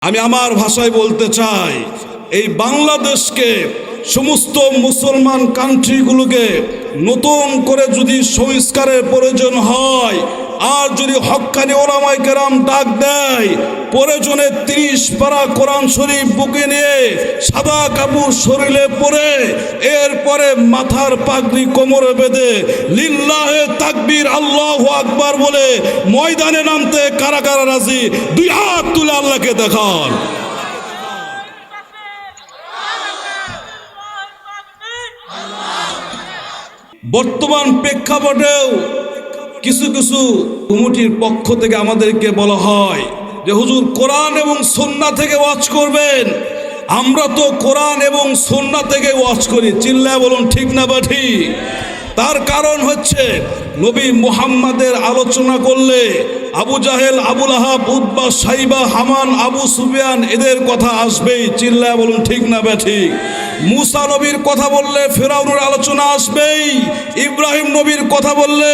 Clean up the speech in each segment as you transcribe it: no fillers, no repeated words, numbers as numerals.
আমি আমার ভাষায় বলতে চাই, এই বাংলাদেশকে সমস্ত মুসলমান কান্ট্রিগুলোকে নতুন করে যদি সংস্কারের প্রয়োজন হয়, আর যদি হক্কানি ওলামায়ে কেরাম ডাক দেয়, প্রয়োজনে 30 পারা কোরআন শরীফ বুকে নিয়ে সাদা কাপড় শরীরে পরে এরপরে মাথার পাগড়ি কোমরে বেঁধে লিল্লাহে তাকবীর আল্লাহু আকবার বলে ময়দানে নামতে কারা কারা রাজি? 2 হাত তুলে আল্লাহকে দেখান। বর্তমান প্রেক্ষাপটেও কিছু কিছু কমিটির পক্ষ থেকে আমাদেরকে বলা হয় যে হুজুর কোরআন এবং সুন্নাহ থেকে ওয়াজ করবেন। আমরা তো কোরআন এবং সুন্নাহ থেকে ওয়াজ করি, চিল্লায় বলুন ঠিক না বা ঠিক? তার কারণ হচ্ছে নবী মুহাম্মাদের আলোচনা করলে আবু জাহেল, আবু লাহাব, উতবা, সাইবা, হামান, আবু সুফিয়ান এদের কথা আসবেই, চিল্লায় বলুন ঠিক না বা ঠিক? মুসা নবীর কথা বললে ফেরাউনের আলোচনা আসবেই, ইব্রাহিম নবীর কথা বললে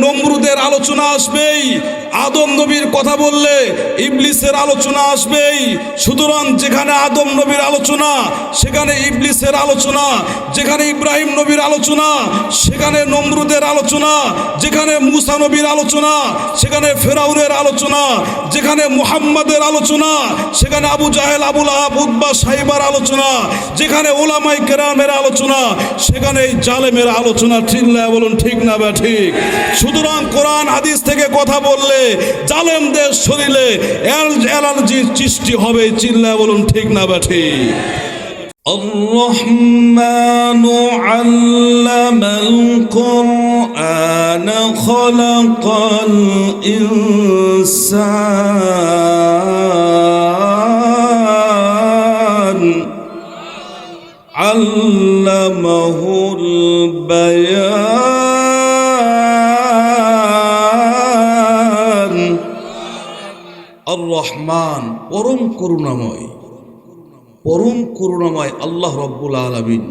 নমরুদের আলোচনা আসবেই, আদম নবীর কথা বললে ইবলিসের আলোচনা আসবেই। সুতরাং যেখানে আদম নবীর আলোচনা সেখানে ইবলিসের আলোচনা, যেখানে ইব্রাহিম নবীর আলোচনা সেখানে নমরুদের আলোচনা, যেখানে মুসা নবীর আলোচনা সেখানে ফেরাউনের আলোচনা, যেখানে মুহাম্মাদের আলোচনা সেখানে আবু জাহেল, আবু লাহাব, উতবা, সাইবার আলোচনা, যেখানে ওলামায়ে কেরামের আলোচনা সেখানে এই জালেমের আলোচনা, চিল্লায় বলুন ঠিক না বা ঠিক? সুতরাং কোরআন হাদিস থেকে কথা বললে জালেমদের শরীরে অ্যালার্জির সৃষ্টি হবে, চিল্লায় বলুন ঠিক না বা ঠিক? الرحمن علم القرآن خلق الإنسان علمه البيان الرحمن পরম করুণাময়, পরম করুণাময় আল্লাহ রব্বুল আলামিন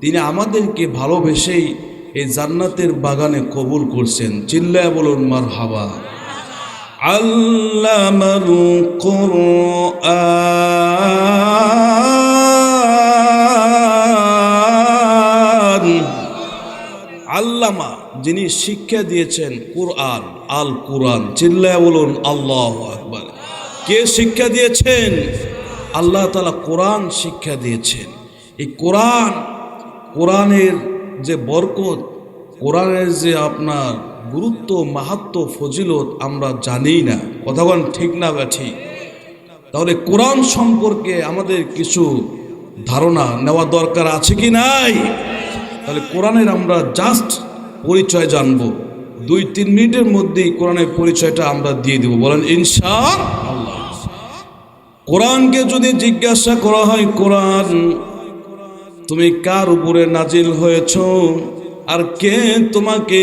তিনি আমাদেরকে ভালোবেসেই এই জান্নাতের বাগানে কবুল করছেন, চিল্লায় বলুন মারহাবা। আল্লামাল কুরআন, আল্লামা যিনি শিক্ষা দিয়েছেন কুরআন, আল কুরআন, চিল্লায় বলুন আল্লাহু আকবার। কে শিক্ষা দিয়েছেন? আল্লাহ তাআলা কোরআন শিক্ষা দিয়েছেন। এই কোরআনের যে বরকত, কোরআনের যে আপনার গুরুত্ব, মাহাত্ম্য, ফজিলত আমরা জানি না, কথা বলেন ঠিক না বা ঠিক? তাহলে কোরআন সম্পর্কে আমাদের কিছু ধারণা নেওয়া দরকার আছে কি নাই? তাহলে কোরআনের আমরা জাস্ট পরিচয় জানবো, 2-3 মিনিটের মধ্যেই কোরআনের পরিচয়টা আমরা দিয়ে দেব, বলেন ইনশাআল্লাহ। কোরআনকে যদি জিজ্ঞাসা করা হয়, কোরআন তুমি কার উপরে নাজিল হয়েছ আর কে তোমাকে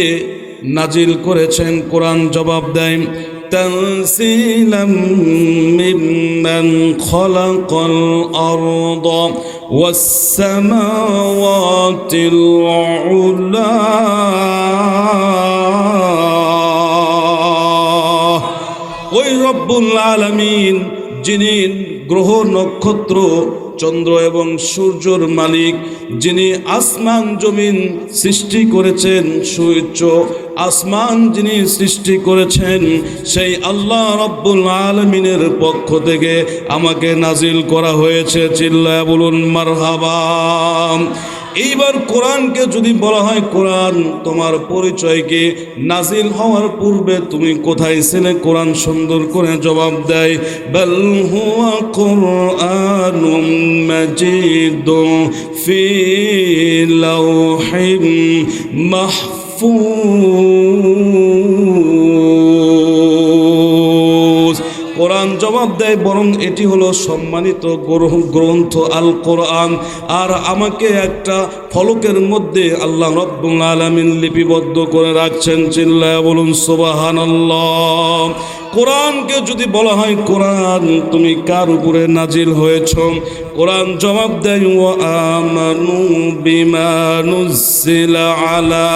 নাজিল করেছেন? কোরআন জবাব দেয় তানসিলাম মিম্মান খালাকাল আরদা ওয়াস সামাওয়াতিল উলা। ওই রব্বুল আলামিন যিনি গ্রহ, নক্ষত্র, চন্দ্র এবং সূর্যর মালিক, যিনি আসমান জমিন সৃষ্টি করেছেন, সূর্য আসমান যিনি সৃষ্টি করেছেন, সেই আল্লাহ রব্বুল আলামিনের পক্ষ থেকে আমাকে নাজিল করা হয়েছে, চিল্লায় বলুন মারহাবা। এইবার কোরআনকে যদি বলা হয়, কোরআন তোমার পরিচয় কি? নাজিল হওয়ার পূর্বে তুমি কোথায় ছিলে? কোরআন সুন্দর করে জবাব দেয় বাল হুয়া কুরআনুম মাজিদুন ফি লাওহিম মাহফুজ। কোরআন জবাব দেয় বরং এটি হলো সম্মানিত গ্রন্থ আল কোরআন, আর আমাকে একটা ফলকের মধ্যে আল্লাহ রব্বুল আলামিন লিপিবদ্ধ করে রাখছেন, চিল্লায় বলুন সুবহানাল্লাহ। কোরআনকে যদি বলা হয়, কোরআন তুমি কার উপরে নাজিল হয়েছ? কোরআন জবাব দেয় ওয়া আমানু বিমা নুজিলা আলা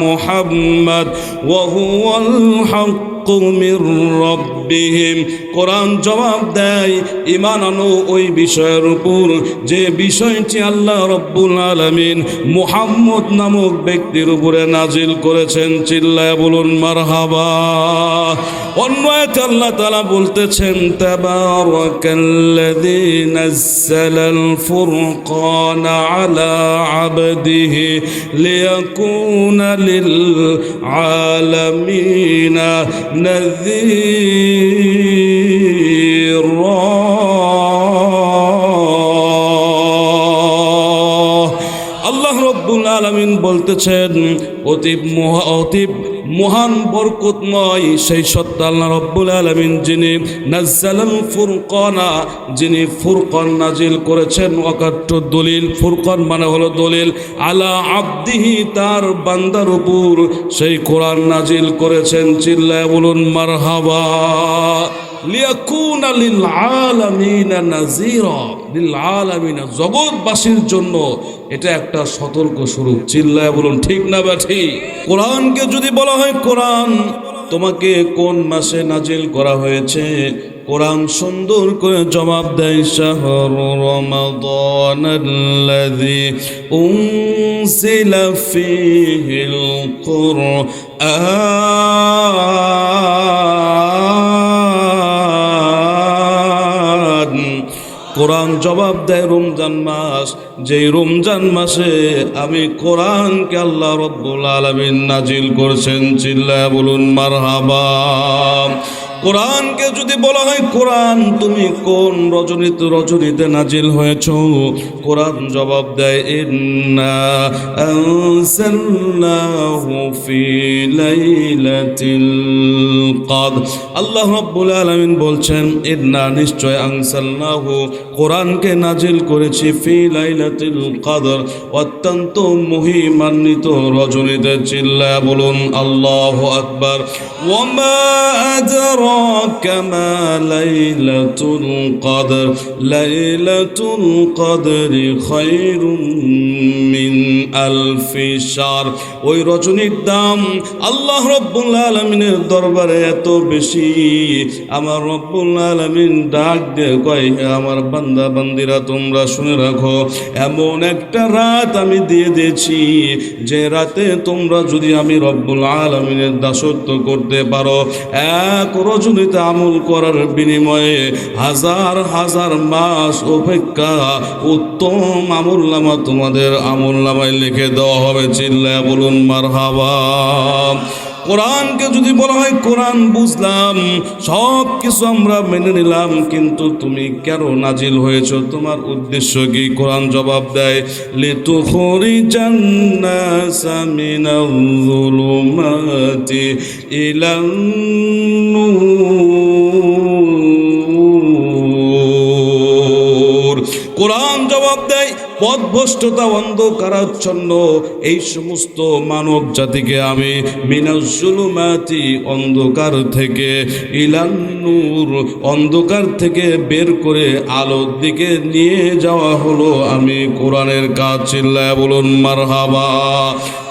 মুহাম্মাদ ওয়া হুয়াল হক মির রাব্বিহিম কোরআন জবাব দেয় ঈমান আনো ওই বিষয়ের উপর যে বিষয়টি আল্লাহ রব্বুল আলামিন মুহাম্মদ নামক ব্যক্তির উপরে নাজিল করেছেন। চিল্লায় বলুন মারহাবা। অন্য আয়াতে আল্লাহ তাআলা বলতেছেন তাবারাকাল্লাযী নাযালাল ফুরকানা আলা আবদিহি লিয়াকুনা লিল আলামিনা নাযীরা। আল্লাহ রব্বুল আলামিন বলতেছেন অতি মহান বরকতময় সেই সত্তা আল্লাহ রব্বুল আলামিন যিনি নাযালাল ফুরকানা, যিনি ফুরকান নাজিল করেছেন। অকাট্য দলিল, ফুরকান মানে হলো দলিল। আলা আবদিহি, তার বান্দার উপর সেই কোরআন নাজিল করেছেন। চিল্লায় বলুন মারহাবা। লিয়াকুনা লিল আলামিনা নাযীরা, লিল আলামিনা জগৎবাসীর জন্য এটা একটা সতর্ক স্বরূপ। চিল্লায় বলুন ঠিক না ব্যাঠি? কোরআনকে যদি বলা হয় কোরআন তোমাকে কোন মাসে নাজিল করা হয়েছে, কোরআন সুন্দর করে জবাব দেয় শাহরু রমাদানাল্লাযী উনজিলা ফীহিল কুরআন। কোরআন জবাব দেয় রমজান মাস, যেই রমজান মাসে আমি কোরআনকে আল্লাহ রব্বুল আলামিন নাজিল করেছেন। চিল্লায় বলুন মারহাবা। কোরআনকে যদি বলা হয় কোরআন তুমি কোন রজনীতে নাজিল হয়েছ, কোরআন জবাব দেয় ইন্না আনজালনাহু ফি লাইলাতিল কদর। আল্লাহ রাব্বুল আলামিন বলছেন ইন্না নিশ্চয় আনজালনাহু কোরআনকে নাজিল করেছি ফি লাইলাতিল কদর অত্যন্ত মহিমান্বিত রজনীতে। চিল্লায় বলুন আল্লাহু আকবার। ওয়া মা আদরা كما ليلة القدر ليلة القدر خير من ألف شهر। ওই রজনীর দাম আল্লাহ রব্বুল আলামিনের দরবারে এত বেশি, আমার রব্বুল আলামিন ডাক দিয়ে কয় আমার বান্দা বান্দিরা তোমরা শুনে রাখো, এমন একটা রাত আমি দিয়ে দিয়েছি যে রাতে তোমরা যদি আমি রব্বুল আলামিনের দাসত্ব করতে পারো, এক রজনীতে আমল করার বিনিময়ে হাজার হাজার মাস অপেক্ষা উত্তম আমলনামা তোমাদের আমলনামায় লিখে দেওয়া হবে। চিল্লায় বলুন মারহাবা। কোরআনকে যদি বলা হয় কোরআন বুঝলাম, সব কিছু আমরা মেনে নিলাম, কিন্তু তুমি কেন নাজিল হয়েছো, তোমার উদ্দেশ্য কি? কোরআন জবাব দেয় লিতুখরিজান নাসা মিনাল যুলুমাতি ইলান নূর। কোরআন জবাব দেয় পথভ্রষ্টতা অন্ধকারাচ্ছন্ন এই সমস্ত মানব জাতিকে আমি মিনাজ জুলুমাতি অন্ধকার থেকে ইলান নূর অন্ধকার থেকে বের করে আলোর দিকে নিয়ে যাওয়া হলো আমি কোরআনের কাজ। চিল্লায় বলুন মারহাবা।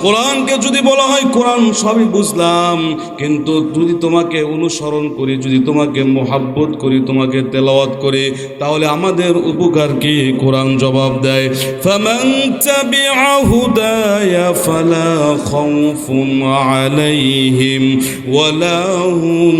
কোরআনকে যদি বলা হয় কোরআন সবই বুঝলাম, কিন্তু যদি তোমাকে অনুসরণ করি, যদি তোমাকে মোহাব্বত করি, তোমাকে তেলাওয়াত করি, তাহলে আমাদের উপকার কি? কোরআন জবাব দেয় ফামান তাবিআ হুদায়া ফালা খাউফুন আলাইহিম ওয়ালা হুম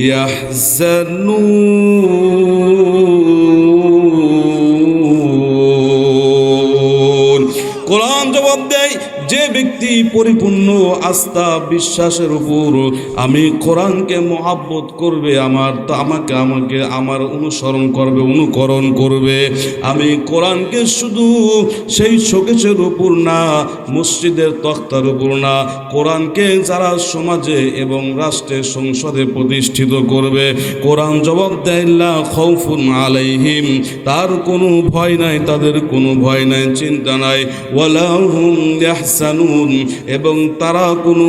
ইয়াহজানুন। কোরআন জবাব দেয় যে ব্যক্তি পরিপূর্ণ আস্থা বিশ্বাসের উপর আমি কোরআনকে মহাব্বত করবে, আমাকে আমার অনুসরণ করবে, অনুকরণ করবে, আমি কোরআনকে শুধু সেই শোকেসের উপর না, মসজিদের তখতার উপর না, কোরআনকে যারা সমাজে এবং রাষ্ট্রের সংসদে প্রতিষ্ঠিত করবে, কোরআন জবাব দেয় লা খাউফুন আলাইহিম, তার কোনো ভয় নাই, তাদের কোনো ভয় নাই, চিন্তা নাই, ওয়ালা হুম ইয়াহজানুন, এবং তারা কোনো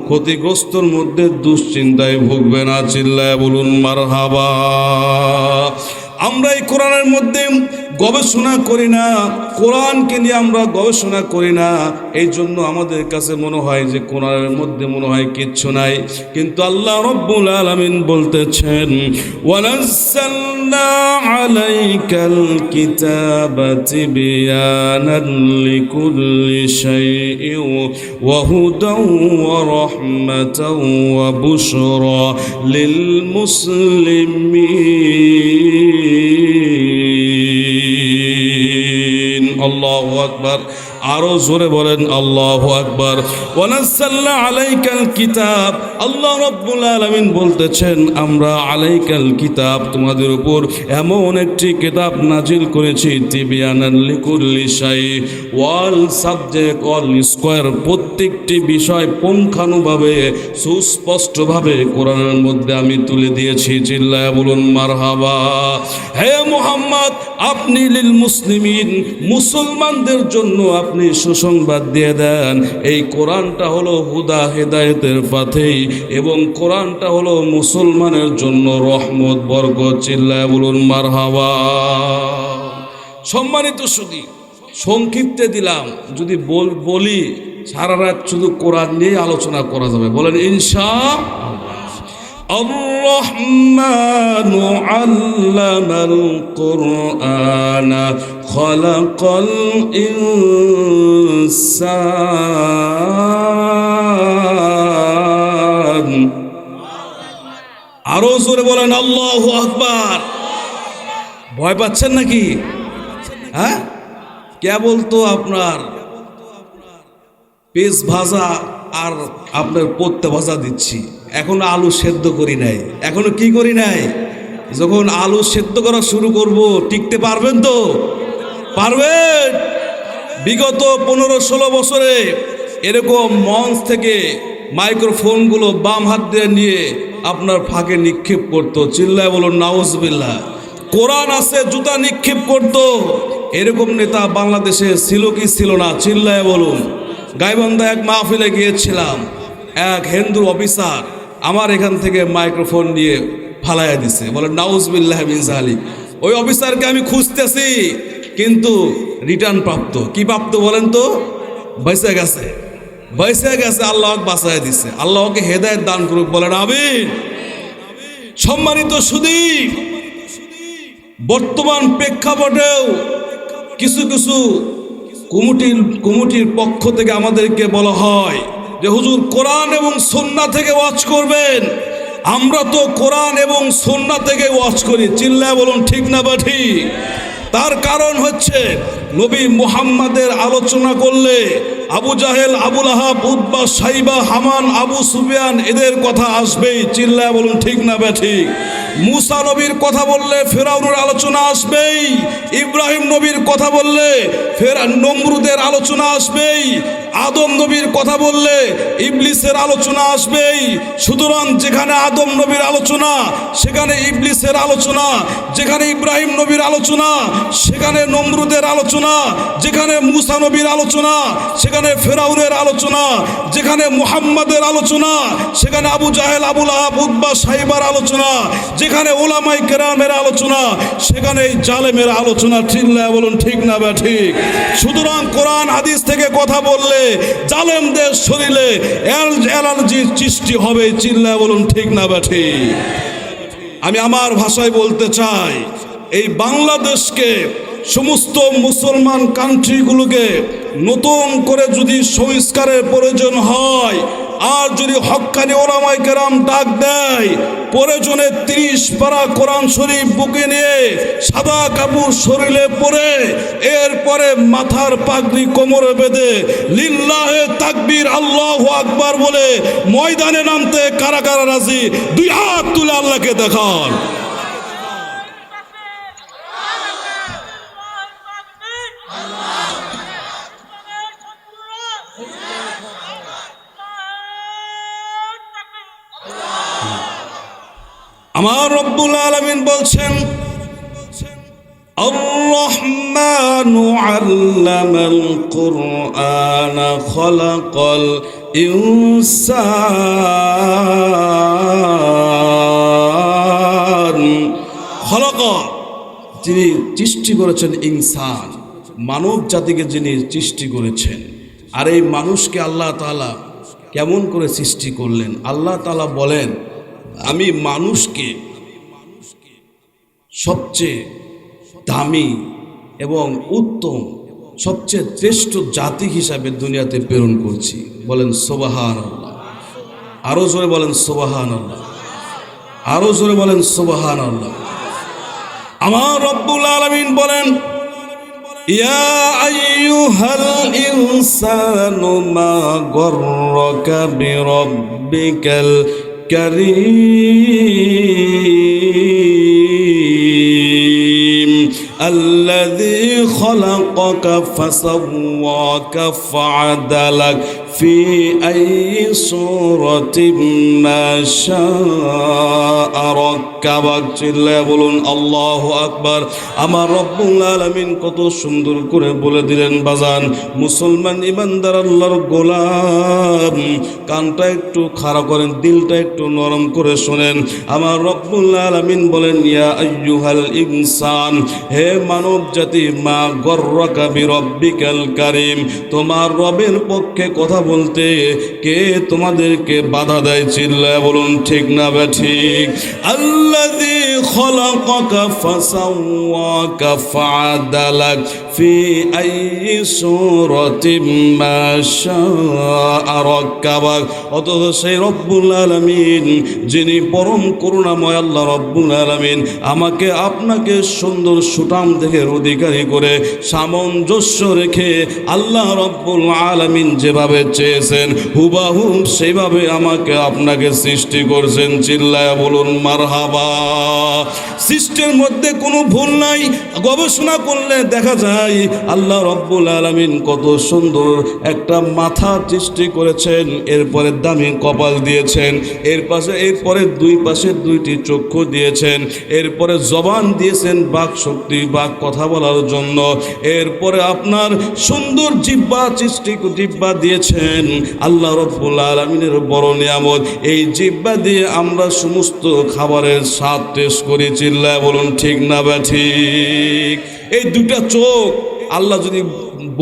ক্ষতিগ্রস্তর মধ্যে দুশ্চিন্তায় ভুগবে না। চিল্লায় বলুন মারহাবা। আমরা এই কোরআনের মধ্যে গবেষণা করি না, কোরআনকে নিয়ে আমরা গবেষণা করি না। এই জন্য আমাদের কাছে মনে হয় যে কোরআনের মধ্যে মনে হয় কিচ্ছু নাই। কিন্তু আল্লাহ রব্বুল আলামিন বলতেছেন, ওয়ানাজ্জালনা আলাইকাল কিতাবা তিবয়ানান লিকুল্লি শাইইন ওয়া হুদাও ওয়া রাহমাতাও ওয়া বুশরা লিল মুসলিমিন। আল্লাহু আকবার। আরো জোরে বলেন আল্লাহু আকবার। ওয়ানাজ্জালনা আলাইকাল কিতাব, আল্লাহ রাব্বুল আলামিন বলতেছেন আমরা আলাইকাল কিতাব, তোমাদের উপর এমন একটি কিতাব নাজিল করেছি, তিবয়ানান লিকুল্লি শাই, ওয়াল সাবজেক্ট অল স্কয়ার, প্রত্যেকটি বিষয় পুঙ্খানুভাবে সুস্পষ্টভাবে কোরআনের মধ্যে আমি তুলে দিয়েছি। চিল্লায়া বলুন মারহাবা। হে মুহাম্মদ, আপনি লিল মুসলিমিন, মুসলমানদের জন্য আপনি সুসংবাদ দিয়ে দেন, এই কোরআনটা হলো হুদা হেদায়েতের পথেই, এবং কোরআনটা হলো মুসলমানের জন্য রহমত বরকত। চিল্লায় বলুন মারহাবা। সম্মানিত সুধী, সংক্ষিপ্তে দিলাম, যদি বলি সারা রাত শুধু কোরআন নিয়ে আলোচনা করা যাবে। বলেন ইনশাআল্লাহ। الرحمن علم القرآن خلق الإنسان। আরো জোরে বলেন আল্লাহু আকবার। ভয় পাচ্ছেন নাকি? হ্যাঁ, কেবল তো আপনার পেঁয়াজ ভাজা আর আপনার পত্তে ভাজা দিচ্ছি, এখনো আলু সেদ্ধ করি নাই। এখনো কি করি নাই? যখন আলু সেদ্ধ করা শুরু করব, টিকতে পারবেন তো? পারবেন? বিগত 15-16 বছরে এরকম মঞ্চ থেকে মাইক্রোফোনগুলো বাম হাত দিয়ে নিয়ে আপনার ফাঁকে নিক্ষেপ করতো। চিল্লায় বলুন নাউজুবিল্লাহ। কোরআন আছে জুতা নিক্ষেপ করতো। এরকম নেতা বাংলাদেশে ছিল কি ছিল না? চিল্লায় বলুন। গাইবান্ধা এক মাহফিলে গিয়েছিলাম, এক হিন্দু অফিসার আমার এখান থেকে মাইক্রোফোন নিয়ে ফালাইয়া দিছে। বলে নাউজুবিল্লাহ মিন যালিক। ওই অফিসারকে আমি খুঁজতেছি, কিন্তু রিটার্ন প্রাপ্ত। কি প্রাপ্ত বলেন তো? বেঁচে গেছে, বেঁচে গেছে। আল্লাহ বাঁচায় দিছে। আল্লাহকে হেদায়েত দান করুক। বলেন আমিন। সম্মানিত সুধী, বর্তমান প্রেক্ষাপটেও কিছু কিছু কমিটির পক্ষ থেকে আমাদেরকে বলা হয় যে হুজুর কোরআন এবং সুন্নাহ থেকে ওয়াজ করবেন। আমরা তো কোরআন এবং সুন্নাহ থেকে ওয়াজ করি। চিল্লায় বলুন ঠিক না বা ঠিক? তার কারণ হচ্ছে নবী মুহাম্মাদের আলোচনা করলে আবু জাহেল, আবু লাহাব, উতবা, সাইবা, হামান, আবু সুফিয়ান এদের কথা আসবেই। চিল্লায় বলুন ঠিক না বা ঠিক? মুসা নবীর কথা বললে ফেরাউনের আলোচনা আসবেই। ইব্রাহিম নবীর কথা বললে নমরুদের আলোচনা আসবেই। আদম নবীর কথা বললে ইবলিসের আলোচনা আসবেই। সুতরাং যেখানে আদম নবীর আলোচনা সেখানে ইবলিসের আলোচনা, যেখানে ইব্রাহিম নবীর আলোচনা সেখানে নমরুদের আলোচনা, যেখানে মুসা নবীর আলোচনা সেখানে ফেরাউনের আলোচনা, যেখানে মুহাম্মাদের আলোচনা সেখানে আবু জাহেল, আবু লাহাব, উতবা, সাইবার আলোচনা, যেখানে ওলামায়ে কেরামের আলোচনা সেখানে এই জালেমের আলোচনা। চিল্লায় বলুন ঠিক না বা ঠিক? সুতরাং কোরআন হাদিস থেকে কথা বললে জালেমদের শরীরে অ্যালার্জির সৃষ্টি হবে। চিল্লায় বলুন ঠিক না বা ঠিক? আমি আমার ভাষায় বলতে চাই, এই বাংলাদেশকে, সমস্ত মুসলমান কান্ট্রিগুলোকে নতুন করে যদি সংস্কারের প্রয়োজন হয়, আর যদি হক্কানি ওলামায়ে কেরাম ডাক দেয়, প্রয়োজনে 30 পারা কোরআন শরীফ বুকে নিয়ে সাদা কাপড় শরীরে পরে, এরপরে মাথার পাগড়ি কোমরে বেঁধে লিল্লাহে তাকবীর আল্লাহু আকবার বলে ময়দানে নামতে কারা কারা রাজি? 2 হাত তুলে আল্লাহকে দেখান। আমার রব্বুল আলামিন বলছেন, আর-রহমানু আল্লামাল কুরআনা খালাকাল ইনসান। খালাকা যিনি সৃষ্টি করেছেন ইনসান, মানব জাতিকে যিনি সৃষ্টি করেছেন। আর এই মানুষকে আল্লাহ তাআলা কেমন করে সৃষ্টি করলেন? আল্লাহ তাআলা বলেন, আমি মানুষকে সবচেয়ে দামি এবং উত্তম, সবচেয়ে শ্রেষ্ঠ জাতি হিসাবে দুনিয়াতে প্রেরণ করছি। বলেন সুবহানাল্লাহ। আরো জোরে বলেন সুবহানাল্লাহ। আরো জোরে বলেন সুবহানাল্লাহ। আমার রব্বুল আলামিন বলেন, ইয়া আইয়ুহাল ইনসানু মা গররাকা বিরাব্বিকাল কারীম আল্লাযী খালাকাকা ফাসাওয়াকা ফাআদালাক ফি আইয়ি সূরাতিন মা শাআ রাক্কাবাক। চিল্লায়া বলুন আল্লাহু আকবার। আমার রব্বুল আলামিন কত সুন্দর করে বলে দিলেন বাজান। মুসলমান ইমানদার আল্লাহর গোলাম, কানটা একটু খাড়া করেন, দিলটা একটু নরম করে শোনেন। আমার রব্বুল আলামিন বলেন, ইয়া আইয়ুহাল ইনসান, হে মানব জাতি, মা গররাকা বিরাব্বিকাল কারীম, তোমার রবের পক্ষে কথা বলতে কে তোমাদেরকে বাধা দেয়? চিল্লায়া বলুন ঠিক না ঠিক? আল্লাযী খালাকাকা ফাসাওয়াকা ফাআদালাক ফি আইয়ি সূরাতিন মা শাআ রাক্কাবাক। অথচ সেই রব্বুল আলামিন, যিনি পরম করুণাময় আল্লাহ রব্বুল আলামিন, আমাকে আপনাকে সুন্দর সুঠাম দেহের অধিকারী করে সামঞ্জস্য রেখে আল্লাহ রব্বুল আলামিন যেভাবে চেয়েছেন হুবাহু সেইভাবে আমাকে আপনাকে সৃষ্টি করছেন। চিল্লায়া বলুন মারহাবা। সৃষ্টির মধ্যে কোনো ভুল নাই। গবেষণা করলে দেখা যায় আল্লাহ রব্বুল আলামিন কত সুন্দর একটা মাথা সৃষ্টি করেছেন, এরপরে দামি কপাল দিয়েছেন, এরপরে দুই পাশে দুইটি চক্ষু দিয়েছেন, এরপরে জবান দিয়েছেন বাক শক্তি, বাক কথা বলার জন্য, এরপরে আপনার সুন্দর জিহ্বা জিহ্বা দিয়েছেন। আল্লাহ রব্বুল আলামিনের বড় নিয়ামত। এই জিহ্বা দিয়ে আমরা সমস্ত খাবারের স্বাদ টেস্ট করি। চিল্লায় বলুন ঠিক না ঠিক? এই দুটা চোখ আল্লাহ যদি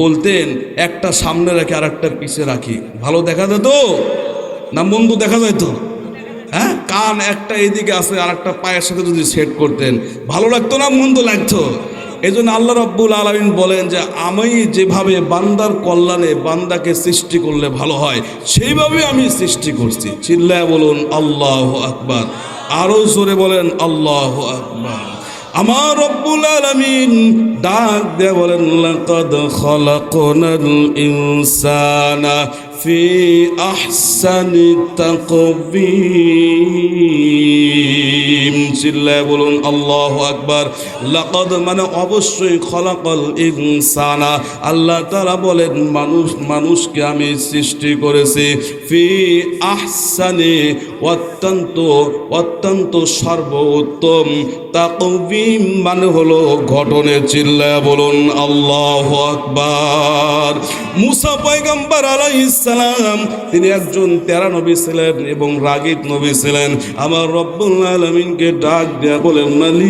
বলতেন একটা সামনে রাখি আর একটা পিছে রাখি, ভালো দেখা যেত না বন্ধু? দেখা যেত? হ্যাঁ, কান একটা এদিকে আছে আর একটা পায়ের সাথে যদি সেট করতেন ভালো লাগতো না মন্দ লাগতো? এই জন্য আল্লাহ রব্বুল আলামিন বলেন যে আমি যেভাবে বান্দার কল্যাণে বান্দাকে সৃষ্টি করলে ভালো হয় সেইভাবে আমি সৃষ্টি করছি। চিল্লায় বলুন আল্লাহু আকবার। আরো জোরে বলেন আল্লাহু আকবার। আমার রব্বুল আলামিন ডাক দিয়ে বলেন, লাকাদ খালাকনাল ইনসানা ফি আহসানি তাকবীম। চিল্লায় বলুন আল্লাহু আকবার। লাকাদ মানে অবশ্যই, খালাকাল ইনসানা, আল্লাহ তাআলা বলেন মানুষকে আমি সৃষ্টি করেছি ফি আহসানি, অত্যন্ত সর্বোত্তম, তাকবীম মানে হলো গঠনে। চিল্লায় বলুন আল্লাহু আকবার। মুসা পয়গম্বর আলাইহিস সালাম তিনি একজন তেরা নবী ছিলেন এবং রাগীব নবী ছিলেন। আমার রব্বুল আলামিনকে ডাক দেয়া বলেন, মালিক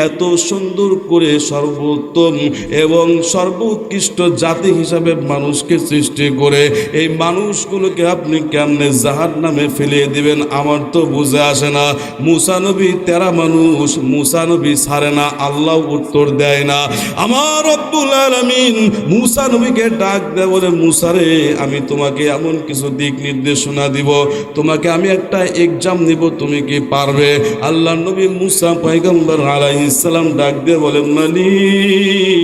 এত সুন্দর করে সর্বোত্তম এবং সর্বোৎকৃষ্ট জাতি হিসাবে মানুষকে সৃষ্টি করে এই মানুষগুলোকে আপনি কেমনে জাহান্নামে ফেলিয়ে দিবেন? আমার তো বুঝে আসে না। মুসা নবী তেরা মানুষ, মুসা নবী ছাড়ে না, আল্লাহ উত্তর দেয় না। আমার রব্বুল আলামিন মুসা নবীকে ডাক দেয় বলে, মুসা রে, আমি তোমাকে এমন কিছু দিক নির্দেশনা দিব, তোমাকে আমি একটা এক্সাম নিব, তুমি কি পারবে? আল্লাহ নবী মুসা পয়গম্বর আলাইহিস সালাম ডাক দিয়ে বলে, মালিক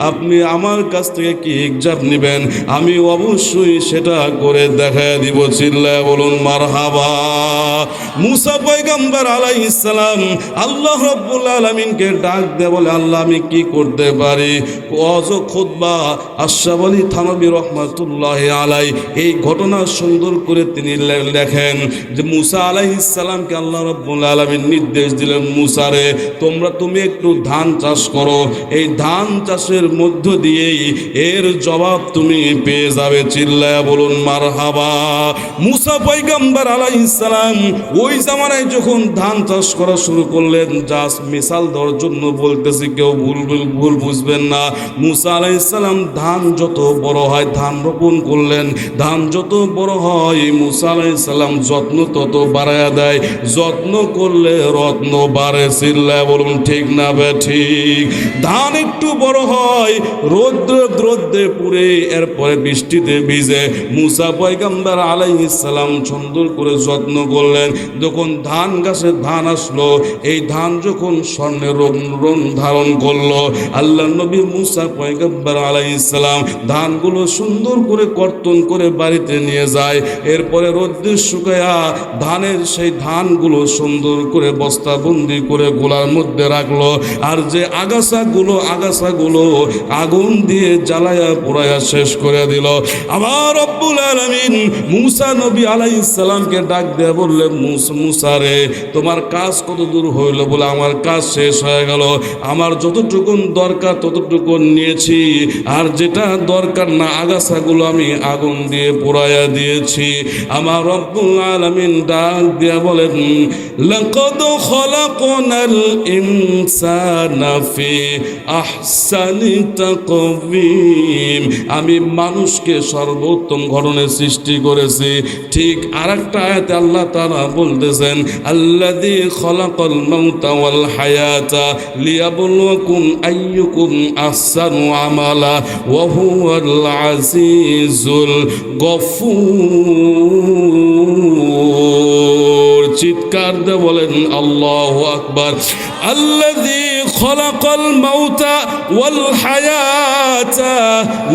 আপনি আমার কাছ থেকে কি এক্সাম নেবেন? আমি অবশ্যই সেটা করে দেখায় দিব। চিল্লায় বলুন মারহাবা। মুসা পয়গম্বর আলাইহিস সালাম আল্লাহ রাব্বুল আলামিনকে ডাক দিয়ে বলে, আল্লাহ আমি কি করতে পারি? ওয়াজ খুতবা আশরাফ আলী থানভী রহমাতুল্লাহি আলাইহি এই ঘটনা সুন্দর করে তিনি লেখেন যে মুসা আলাইহিস সালামকে আল্লাহ রাব্বুল আলামিন নির্দেশ দিলেন, মুসা রে তুমি একটু ধান চাষ করো, এই ধান চাষের মধ্য দিয়েই এর জবাব তুমি পেয়ে যাবে। চিল্লায়া বলুন মারহাবা। মুসা পয়গম্বর আলাইহিস সালাম ওই জামানায় যখন ধান চাষ করা শুরু করলেন, জাস্ট মিসাল দেওয়ার জন্য বলতেছি, কেউ ভুল বুঝবেন না। মুসা আলাইহিস সালাম ধান যত বড় হয়, ধান রোপণ করলেন, ধান যত বড় হয় মুসা আলাইহিস সালাম যত্ন তত বাড়ায়া দেয়, যত্ন করলে রত্ন বাড়ে। চিল্লায়া বলুন ঠিক না ঠিক? ধান একটু বড় হয়, রোদ্রে পুড়ে, এরপরে বৃষ্টিতে ভিজে। মুসা পয়গম্বর আলাইহিস সালাম সুন্দর করে যত্ন করলেন। যখন ধান গাছে ধান আসলো, এই ধান যখন স্বর্ণের রং ধারণ করলো, আল্লাহ নবী মুসা পয়গম্বর আলাইহিস সালাম ধানগুলো সুন্দর করে কর্তন করে বাড়িতে নিয়ে যায়। এরপরে রোদ্রে শুকায়া ধানের সেই ধানগুলো সুন্দর করে বস্তাবন্দি করে গোলার মধ্যে রাখলো। আর যে আগাছাগুলো আগুন দিয়ে জ্বালায়া পোড়ায়া শেষ করে দিল। আমার রব্বুল আলামিন মুসা নবী আলাইহিস সালামকে ডাক দিয়ে বললেন, মুসা রে, তোমার কাজ কত দূর হইল? বলে আমার কাজ শেষ হয়ে গেল, আমার যতটুকুন দরকার ততটুকু নিয়েছি, আর যেটা দরকার না আগাছাগুলো আমি আগুন দিয়ে পোড়ায়া দিয়েছি। আমার রব্বুল আলামিন ডাক দিয়ে বলেন, লাকাদ খলাকনাল ইনসানা ফি আহসানি তাকওয়িম, আমি মানুষকে সর্বোত্তম গঠনে সৃষ্টি করেছি। ঠিক আরেকটা আয়াতে আল্লাহ তাআলা বলতেছেন, আল্লাযী খলাকাল মাউতা ওয়াল হায়াতা লিয়াবলুয়াকুম আইয়ুকুম আহসানু আমালা ওয়া হুয়াল আজিজুল গফুর। চিৎকার দিয়ে বলেন আল্লাহু আকবার। আল্লাযী খলাকাল মাউতা ওয়াল হায়াতা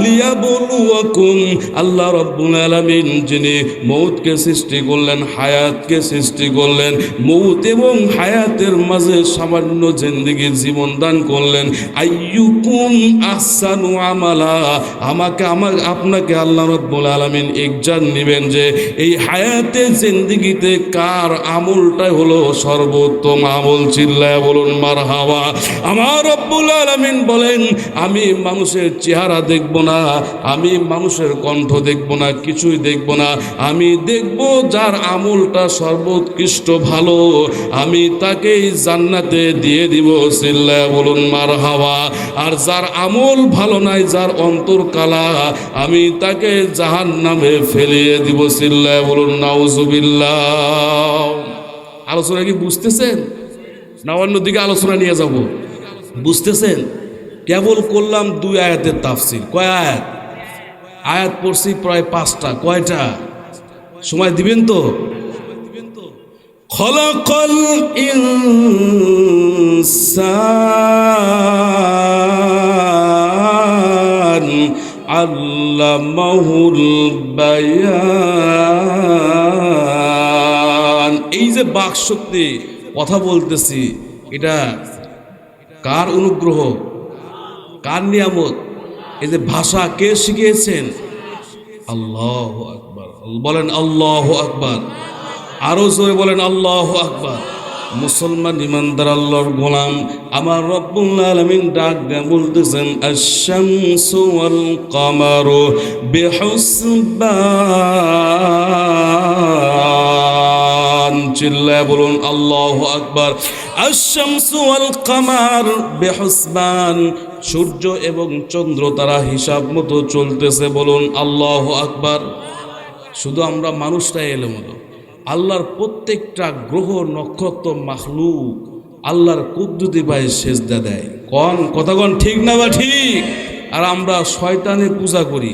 লিয়াবলুয়াকুম, আল্লাহ রাব্বুল আলামিন যিনি মৌতকে সৃষ্টি করলেন, হায়াতকে সৃষ্টি করলেন, মৌত এবং হায়াতের মাঝে সামান্য জিন্দেগির জীবন দান করলেন। আইয়ুকুম আহসানু আমালা, আপনাকে আল্লাহ রাব্বুল আলামিন এক্সাম নেবেন যে এই হায়াতে জিন্দেগিতে কার আমলটাই হলো সর্বোত্তম আমল। চিল্লায়া বলুন মারহাবা। আমার রব্বুল আলামিন বলেন, আমি মানুষের চেহারা দেখব না, আমি মানুষের কণ্ঠ দেখব না, কিছুই দেখব না, আমি দেখব যার আমলটা সর্বোৎকৃষ্ট ভালো, আমি তাকেই জান্নাতে দিয়ে দিব। চিল্লায়া বলুন মারহাবা। আর যার আমল ভালো নাই, যার অন্তর কালা, আমি তাকে জাহান্নামে ফেলিয়ে দিব। চিল্লায়া বলুন নাউজুবিল্লাহ। আলোচনা কি বুঝতেছেন না অন্যদিকে আলোচনা নিয়ে যাব? বুঝতেছেন? কেবল করলাম 2 আয়াতের তাফসীর। কয় আয়াত? আয়াত পড়ছি প্রায় 5টা। কয়টা? সময় দিবেন তো? খলাকাল ইনসান আল্লামাহুল বায়ান। এই যে বাকশক্তি, কথা বলতেছি, এটা কার অনুগ্রহ, কার নিয়ামত? এই যে ভাষা কে শিখিয়েছেন? আল্লাহু আকবার। বলেন আল্লাহু আকবার। আরো জোরে বলেন আল্লাহু আকবার। মুসলমান ইমানদার আল্লাহর গোলাম, আমার রব্বুল আলামিন ডাক দিয়ে বলতেছেন, আশ-শামসু ওয়াল কামারু বিহুসবান। চিল্লায়া বলুন আল্লাহু আকবার। আশ-শামসু ওয়াল কামার বিহুসবান, সূর্য এবং চন্দ্র তারা হিসাব মতো চলতেছে। বলুন আল্লাহু আকবার। শুধু আমরা মানুষটাই এলোমেলো, আল্লাহর প্রত্যেকটা গ্রহ নক্ষত্র মাখলুক আল্লাহর কুদরতি পায়ে সেজদা দেয়। কথা কন ঠিক না বা ঠিক? আর আমরা শয়তানের পূজা করি,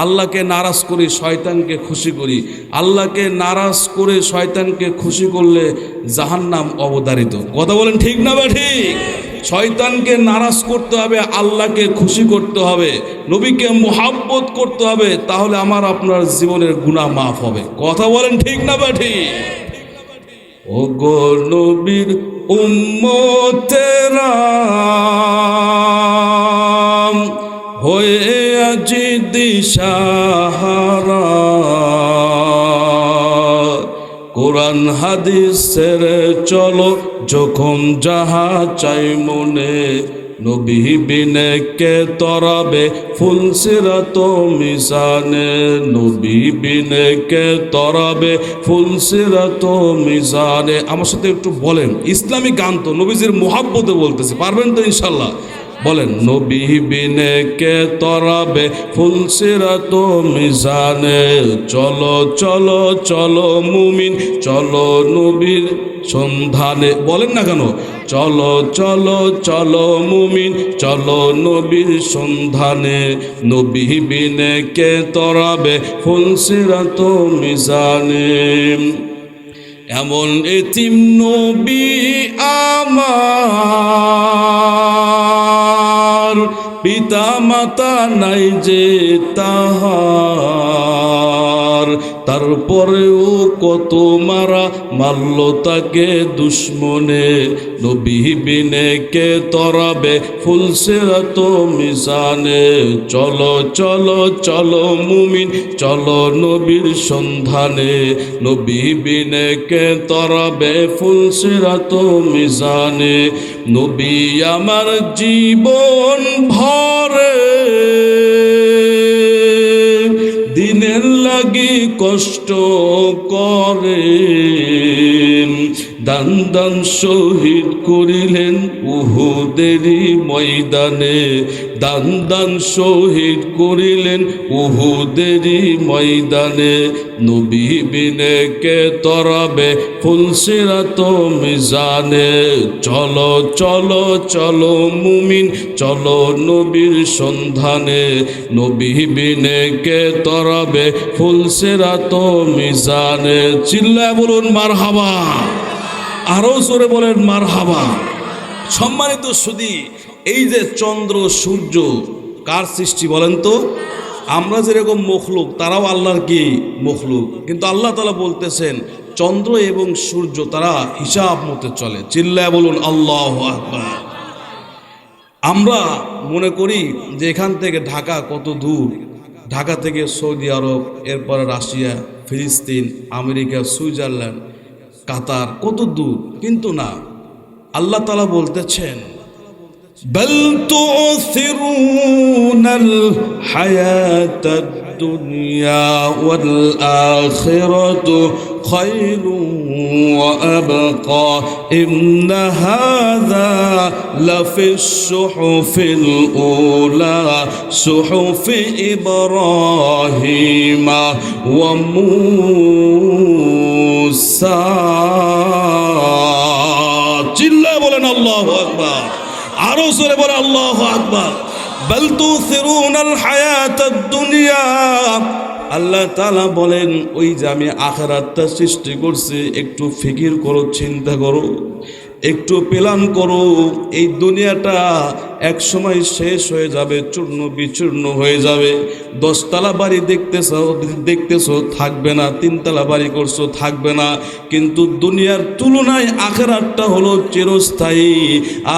আল্লাহকে নারাজ করি, শয়তানকে খুশি করি। আল্লাহকে নারাজ করে শয়তানকে খুশি করলে জাহান্নাম অবধারিত। কথা বলেন ঠিক না বা ঠিক? শয়তানকে নারাজ করতে হবে, আল্লাহকে খুশি করতে হবে, নবীকে মুহাব্বত করতে হবে, তাহলে আমার আপনার জীবনের গুনাহ মাফ হবে। কথা বলেন ঠিক না বা ঠিক? ও গো নবীর উম্মতেরা হয়ে আজি দিশাহারা, কোরআন হাদিসের চলো যখন যাহা চাই মনে, নবী বিনে কে তরাবে ফুলসিরাত মিজানে, নবী বিনে কে তরাবে ফুলসিরাত মিজানে। আমার সাথে একটু বলেন, ইসলামিক গান তো, নবীজির মুহাব্বতে বলতেছে, পারবেন তো ইনশাল্লাহ? বলেন, নবী বিনে কে তরাবে ফুলসিরাত মিজানে, চলো চলো চলো মুমিন চলো নবীর সন্ধানে। বলেন না কেন? চলো চলো চলো মুমিন চলো নবীর সন্ধানে, নবী বিনে কে তরাবে ফুলসিরাত মিজানে। এমন এতিম নবী আমার, পিতা মাতা নাই যে তাহার, তারপরেও কত মারা মারল তাকে দুশ্মনে, নবী বিনে কে তরাবে ফুলসিরাত মিজানে, চলো চলো চলো মুমিন চলো নবীর সন্ধানে, নবী বিনে কে তরাবে ফুলসিরাত মিজানে। নবী আমার জীবন ভরে দিনের লাগি কষ্ট করে, দান দান শহীদ করিলেন উহুদেরই ময়দানে, দান দান শহীদ করিলেন উহুদেরই ময়দানে, নবী বিনে কে তরাবে ফুলসিরাত মিজানে, চলো চলো চলো মুমিন চলো নবীর সন্ধানে, নবী বিনে কে তরাবে ফুলসিরাত মিজানে। চিল্লায় বলুন মারহাবা, আরো জোরে বলেন মারহাবা। সম্মানিত সুধী, এই যে চন্দ্র সূর্য কার সৃষ্টি বলেন তো? আমরা যেরকম মখলুক, তারাও আল্লাহর কি মখলুক, কিন্তু আল্লাহ তাআলা বলতেছেন চন্দ্র এবং সূর্য তারা হিসাব মতে চলে। চিল্লায় বলুন আল্লাহু আকবার। আমরা মনে করি যে এখান থেকে ঢাকা কত দূর, ঢাকা থেকে সৌদি আরব, এরপরে রাশিয়া, ফিলিস্তিন, আমেরিকা, সুইজারল্যান্ড, কাতার, কত দূর, কিন্তু না। আল্লাহ তাআলা বলতেছেন বাল তু'থিরুনাল হায়াতাদ দুনিয়া ওয়াল আখিরাতু খায়রুন ওয়া আবকা ইন্না হাযা লাফিস সুহুফিল উলা সুহুফি ইব্রাহিমা ওয়া মূসা। চিল্লায় বলেন আল্লাহু আকবার, আরো জোরে বলে আল্লাহু আকবার। বাল তু'থিরুনাল হায়াতাদ দুনিয়া, আল্লাহ তাআলা বলেন ওই যে আমি আখিরাতটা সৃষ্টি করছি, একটু ফিকির করো, চিন্তা করো, একটু প্ল্যান করো। এই দুনিয়াটা এক সময় শেষ হয়ে যাবে, চূর্ণ বিচূর্ণ হয়ে যাবে। 10 তলা বাড়ি দেখতেছো থাকবে না, 3 তলা বাড়ি করছো থাকবে না, কিন্তু দুনিয়ার তুলনায় আখিরাতটা হলো চিরস্থায়ী,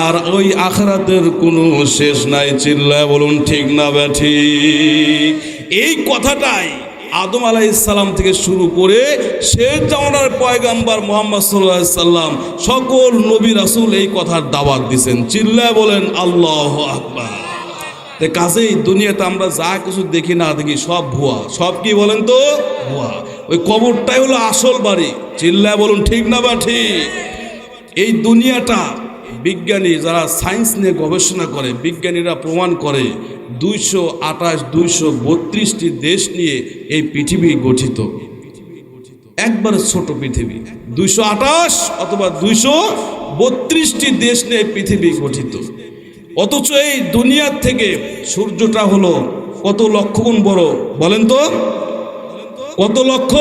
আর ওই আখিরাতের কোনো শেষ নাই। চিল্লায় বলুন ঠিক না ব্যাঠিক? এই কথাটাই আদম আলাইহিস সালাম থেকে শুরু করে শেষ জামানার পয়গাম্বর মুহাম্মদ সাল্লাল্লাহু আলাইহি সাল্লাম সকল নবী রাসূল এই কথার দাওয়াত দিয়েছেন। চিল্লায় বলেন আল্লাহু আকবার। কাজেই দুনিয়াতে আমরা যা কিছু দেখি না দেখি সব ভুয়া, সব কি বলেন তো? ভুয়া। ওই কবরটাই হলো আসল বাড়ি। চিল্লায় বলুন ঠিক না বা ঠিক? এই দুনিয়াটা বিজ্ঞানী যারা সায়েন্স নিয়ে গবেষণা করে, বিজ্ঞানীরা প্রমাণ করে 232টি দেশ নিয়ে এই পৃথিবী গঠিত। একবারে ছোট পৃথিবী, 228 অথবা 232টি দেশ নিয়ে পৃথিবী গঠিত। অথচ এই দুনিয়ার থেকে সূর্যটা হলো কত লক্ষ গুণ বড় বলেন তো? কত লক্ষ?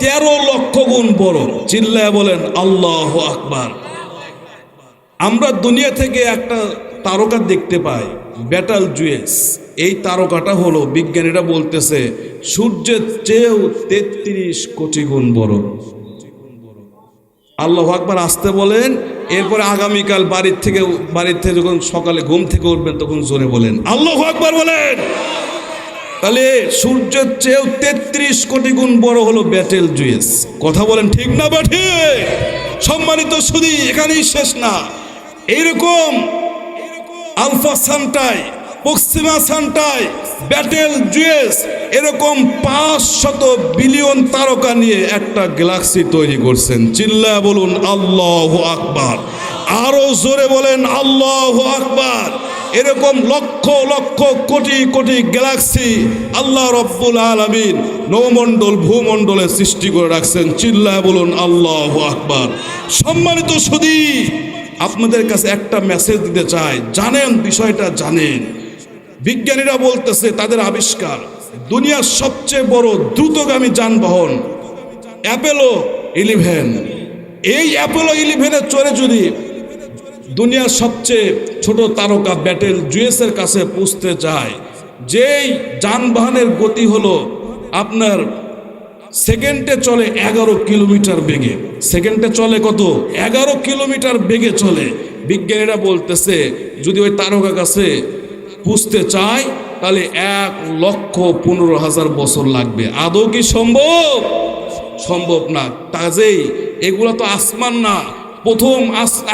13 লক্ষ গুণ বড়। চিল্লায় বলেন আল্লাহু আকবার। আমরা দুনিয়া থেকে একটা তারকা দেখতে পাই, ব্যাটাল জুয়েস। এই তারকাটা হলো বিজ্ঞানীরা বলতেছে সূর্যের চেয়েও 33 কোটি গুণ বড়। আল্লাহু আকবার আসতে বলেন। এরপরে আগামীকাল বাড়ির থেকে যখন সকালে ঘুম থেকে উঠবেন তখন জোরে বলেন আল্লাহু আকবার বলেন। তাহলে সূর্যের চেয়েও 33 কোটি গুণ বড় হলো ব্যাটেল জুয়েস। কথা বলেন ঠিক না বা ঠিক? সম্মানিত শুধু এখানেই শেষ না, এইরকম আলফা সান্টাই, পশ্চিমা সান্টাই, ব্যাটেল জুয়েস, এরকম 500 বিলিয়ন তারকা নিয়ে একটা গ্যালাক্সি তৈরি করছেন। চিল্লায়া বলুন আল্লাহু আকবার, আরো জোরে বলেন আল্লাহু আকবার। এরকম লক্ষ লক্ষ কোটি কোটি গ্যালাক্সি আল্লাহ রব্বুল আলামিন নৌমণ্ডল ভূমণ্ডলে সৃষ্টি করে রাখছেন। চিল্লায়া বলুন আল্লাহু আকবার। সম্মানিত সুধী, আপনাদের কাছে একটা মেসেজ দিতে চাই, জানেন বিষয়টা জানেন, বিজ্ঞানীরা বলতেছে তাদের আবিষ্কার দুনিয়ার সবচেয়ে বড় দ্রুতগামী যানবাহন অ্যাপোলো 11। এই অ্যাপোলো 11-এ চড়ে যদি দুনিয়ার সবচেয়ে ছোট তারকা ব্যাটেল জুয়েসের কাছে পৌঁছতে যায়, যেই যানবাহনের গতি হলো আপনার সেকেন্ডে চলে 11 কিলোমিটার বেগে। সেকেন্ডে চলে কত? 11 কিলোমিটার বেগে চলে। বিজ্ঞানীরা বলতেছে যদি ওই তারকা কাছে পুষতে চায় তাহলে 1,15,000 বছর লাগবে। আদৌ কি সম্ভব? সম্ভব না। কাজেই এগুলো তো আসমান না, প্রথম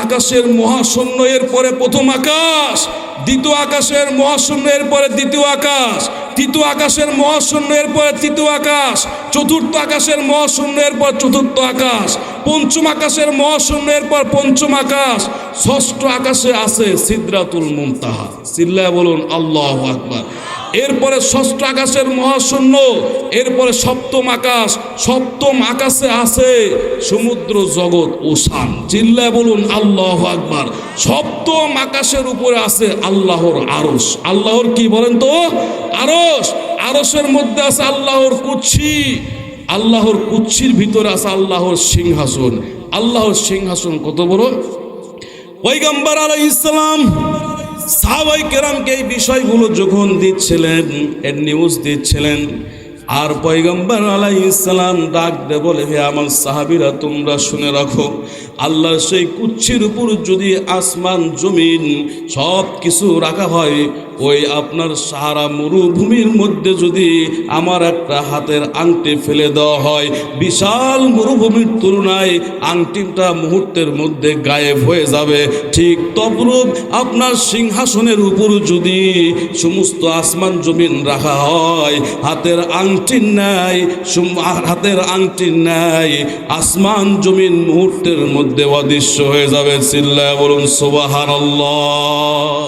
আকাশের মহাশূন্য, এর পরে প্রথম আকাশ, দ্বিতীয় আকাশের মহাশূন্য, এর পরে দ্বিতীয় আকাশ, তৃতীয় আকাশের মহাশূন্য, এর পরে তৃতীয় আকাশ, চতুর্থ আকাশের মহাশূন্য, এর পর চতুর্থ আকাশ, পঞ্চম আকাশের মহাশূন্য, এর পর পঞ্চম আকাশ, ষষ্ঠ আকাশে আছে সিদরাতুল মুনতাহা। চিল্লায়া বলুন আল্লাহু আকবার। এরপরে ষষ্ঠ আকাশের মহাশূন্য, এরপরে সপ্তম আকাশ, সপ্তম আকাশে আছে সমুদ্র জগৎ ওশান। চিল্লায়া বলুন আল্লাহু আকবার। সপ্তম আকাশের উপরে আছে আল্লাহর আরশ। আল্লাহর কি বলেন তো? আরশ। আরশের মধ্যে আছে আল্লাহর কুদসি, আল্লাহর কুদসির ভিতরে আছে আল্লাহর সিংহাসন। আল্লাহর সিংহাসন কত বড়! পয়গম্বর আলাইহিস সালাম সাহাবায়ে কেরামকে এই বিষয়গুলো যখন দিচ্ছিলেন, এর নিউজ দিচ্ছিলেন, আর পয়গম্বর আলাইহিস সালাম ডাক দে বলে, হে আমার সাহাবীরা তোমরা শুনে রাখো, আল্লাহর সেই কুদসির উপর যদি আসমান জমিন সব কিছু রাখা হয়, ওই আপনার সাহারা মরুভূমির মধ্যে যদি আমার একটা হাতের আংটি ফেলে দেওয়া হয়, বিশাল মরুভূমির তুলনায় আংটিটা মুহূর্তের মধ্যে গায়েব হয়ে যাবে। ঠিক তদ্রূপ আপনার সিংহাসনের উপর যদি সমস্ত আসমান জমিন রাখা হয়, হাতের আংটি নাই, হাতের আংটি নাই, আসমান জমিন মুহূর্তের মধ্যে অদৃশ্য হয়ে যাবে। চিল্লায়া বলুন সুবহানাল্লাহ।